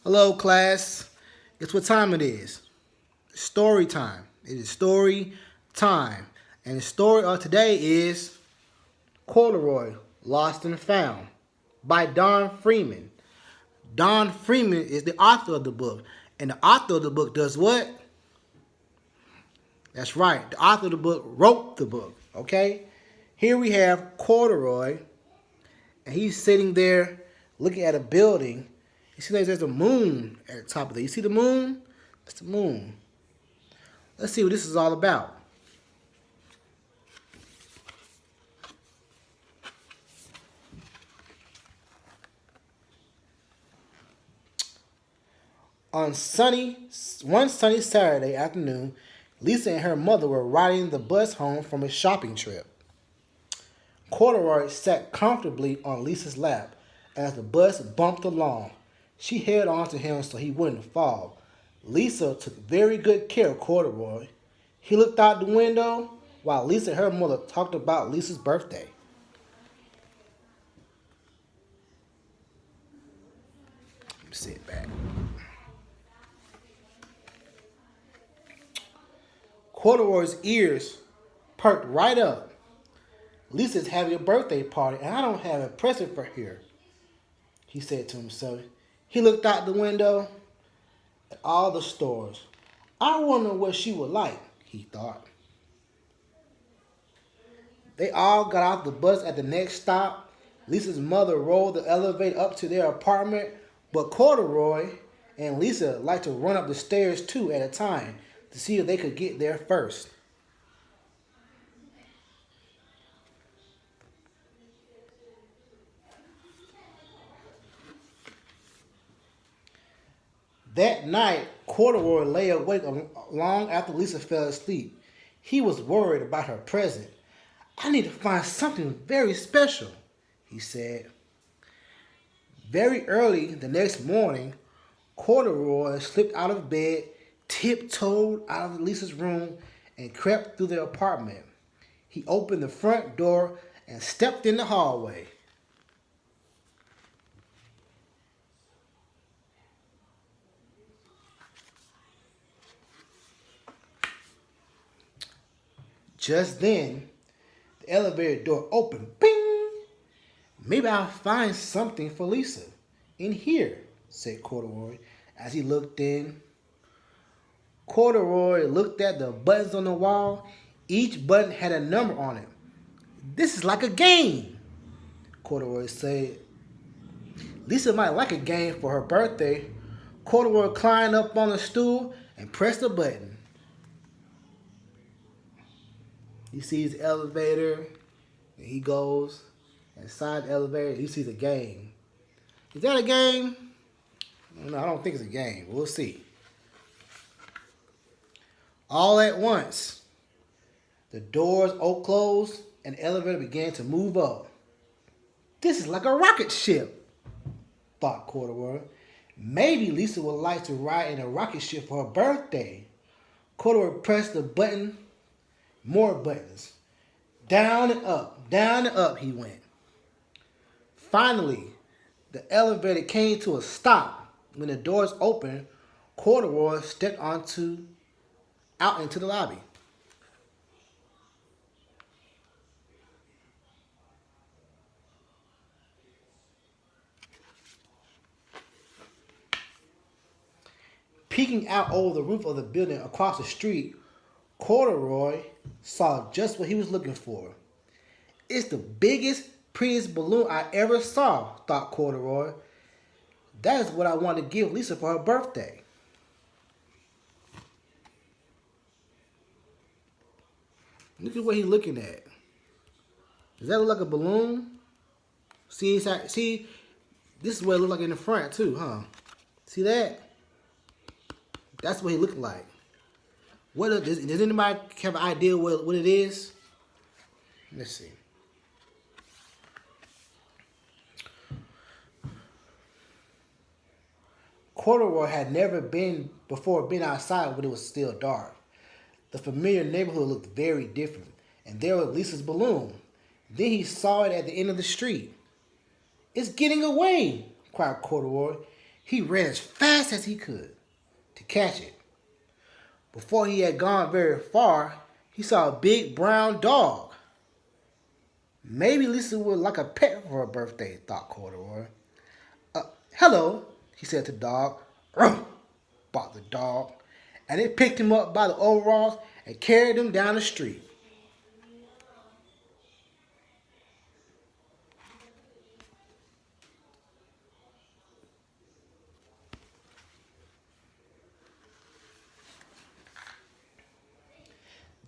Hello, class. Guess what time it is? Story time. It is story time. And the story of today is Corduroy Lost and Found by Don Freeman. Don Freeman is the author of the book. And the author of the book does what? That's right. The author of the book wrote the book. Okay? Here we have Corduroy, and he's sitting there looking at a building. You see there's a moon at the top of it. You see the moon? That's the moon. Let's see what this is all about. One sunny Saturday afternoon, Lisa and her mother were riding the bus home from a shopping trip. Corduroy sat comfortably on Lisa's lap as the bus bumped along. She held on to him so he wouldn't fall. Lisa took very good care of Corduroy. He looked out the window while Lisa and her mother talked about Lisa's birthday. Let me sit back. Corduroy's ears perked right up. Lisa's having a birthday party, and I don't have a present for her, he said to himself. He looked out the window at all the stores. I wonder what she would like, he thought. They all got off the bus at the next stop. Lisa's mother rolled the elevator up to their apartment, but Corduroy and Lisa liked to run up the stairs two at a time to see if they could get there first. That night, Corduroy lay awake long after Lisa fell asleep. He was worried about her present. I need to find something very special, he said. Very early the next morning, Corduroy slipped out of bed, tiptoed out of Lisa's room, and crept through their apartment. He opened the front door and stepped in the hallway. Just then, the elevator door opened. Bing! Maybe I'll find something for Lisa in here, said Corduroy as he looked in. Corduroy looked at the buttons on the wall. Each button had a number on it. This is like a game, Corduroy said. Lisa might like a game for her birthday. Corduroy climbed up on a stool and pressed a button. He sees the elevator, and he goes inside the elevator. He sees a game. Is that a game? No, I don't think it's a game. We'll see. All at once, the doors closed, and the elevator began to move up. This is like a rocket ship, thought Corduroy. Maybe Lisa would like to ride in a rocket ship for her birthday. Corduroy pressed the button. More buttons. Down and up he went. Finally, the elevator came to a stop. When the doors opened, Corduroy stepped out into the lobby. Peeking out over the roof of the building across the street, Corduroy saw just what he was looking for. It's the biggest, prettiest balloon I ever saw, thought Corduroy. That is what I want to give Lisa for her birthday. Look at what he's looking at. Does that look like a balloon? See, this is what it looks like in the front too, huh? See that? That's what he looked like. Does anybody have an idea what it is? Let's see. Corduroy had never been outside when it was still dark. The familiar neighborhood looked very different, and there was Lisa's balloon. Then he saw it at the end of the street. It's getting away, cried Corduroy. He ran as fast as he could to catch it. Before he had gone very far, he saw a big brown dog. Maybe Lisa would like a pet for her birthday, thought Corduroy. Hello, he said to the dog. Ruff, barked the dog, and it picked him up by the overalls and carried him down the street.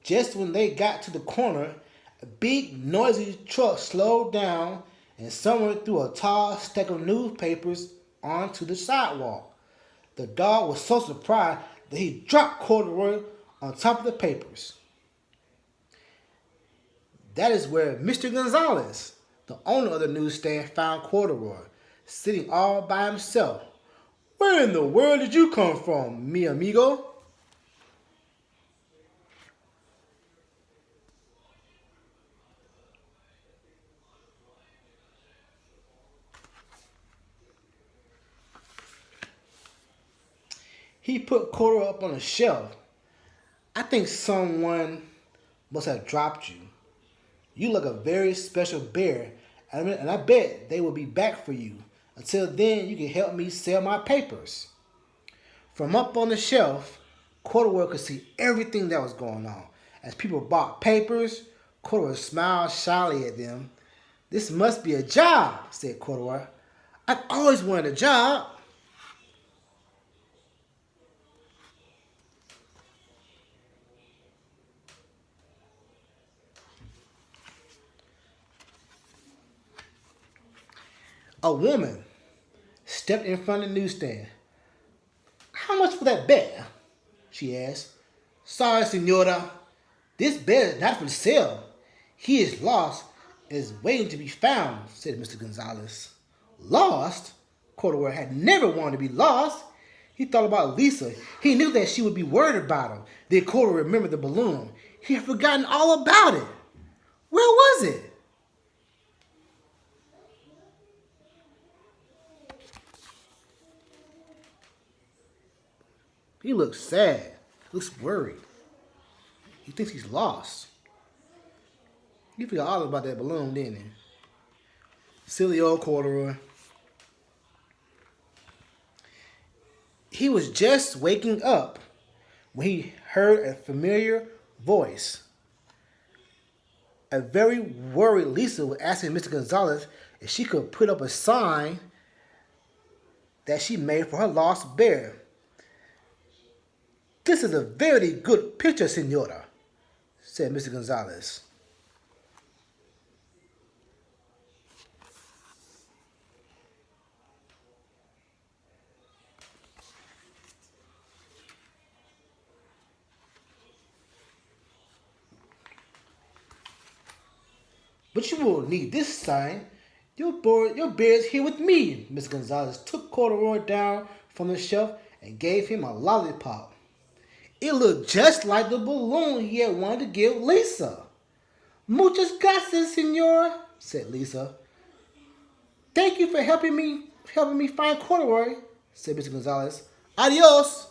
Just when they got to the corner, a big, noisy truck slowed down and someone threw a tall stack of newspapers onto the sidewalk. The dog was so surprised that he dropped Corduroy on top of the papers. That is where Mr. Gonzalez, the owner of the newsstand, found Corduroy, sitting all by himself. Where in the world did you come from, mi amigo? He put Corduroy up on a shelf. I think someone must have dropped you. You look a very special bear, and I bet they will be back for you. Until then, you can help me sell my papers. From up on the shelf, Corduroy could see everything that was going on. As people bought papers, Corduroy smiled shyly at them. This must be a job, said Corduroy. I've always wanted a job. A woman stepped in front of the newsstand. How much for that bear? She asked. Sorry, senora. This bear is not for sale. He is lost and is waiting to be found, said Mr. Gonzalez. Lost? Corduroy had never wanted to be lost. He thought about Lisa. He knew that she would be worried about him. Then Corduroy remembered the balloon. He had forgotten all about it. Where was it? He looks sad. Looks worried. He thinks he's lost. He forgot all about that balloon, didn't he? Silly old Corduroy. He was just waking up when he heard a familiar voice. A very worried Lisa was asking Mr. Gonzalez if she could put up a sign that she made for her lost bear. This is a very good picture, senora, said Mr. Gonzalez. But you will need this sign. Your bear is here with me. Mr. Gonzalez took Corduroy down from the shelf and gave him a lollipop. It looked just like the balloon he had wanted to give Lisa. Muchas gracias, senora, said Lisa. Thank you for helping me find Corduroy, said Mr. Gonzalez. Adios.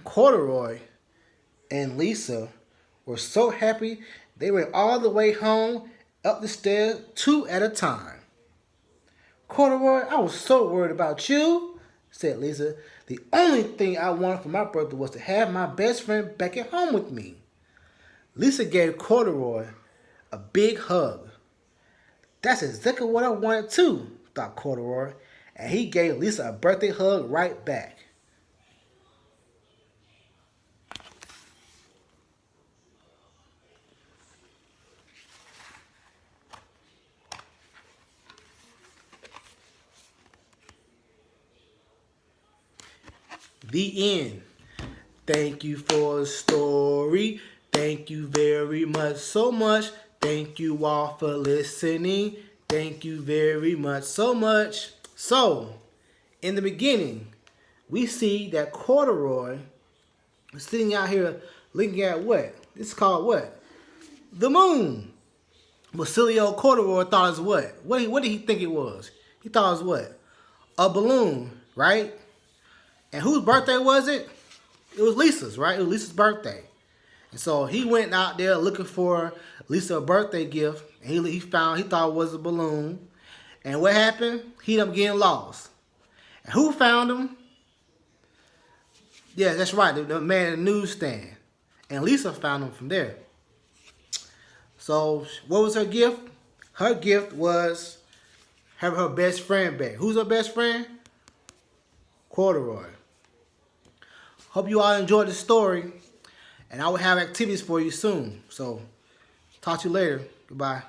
Corduroy and Lisa were so happy they went all the way home up the stairs 2 at a time. Corduroy, I was so worried about you, said Lisa. The only thing I wanted for my birthday was to have my best friend back at home with me. Lisa gave Corduroy a big hug. That's exactly what I wanted too, thought Corduroy, and he gave Lisa a birthday hug right back. The end. Thank you for the story. Thank you very much, so much. Thank you all for listening. Thank you very much. So much. So, in the beginning, we see that Corduroy is sitting out here looking at what? This is called what? The moon. But silly old Corduroy thought it was what? What did he think it was? He thought it was what? A balloon, right? And whose birthday was it? It was Lisa's, right? It was Lisa's birthday. And so he went out there looking for Lisa a birthday gift. And he thought it was a balloon. And what happened? He ended up getting lost. And who found him? Yeah, that's right. The man at the newsstand. And Lisa found him from there. So what was her gift? Her gift was her best friend back. Who's her best friend? Corduroy. Hope you all enjoyed the story. And I will have activities for you soon. So talk to you later. Goodbye.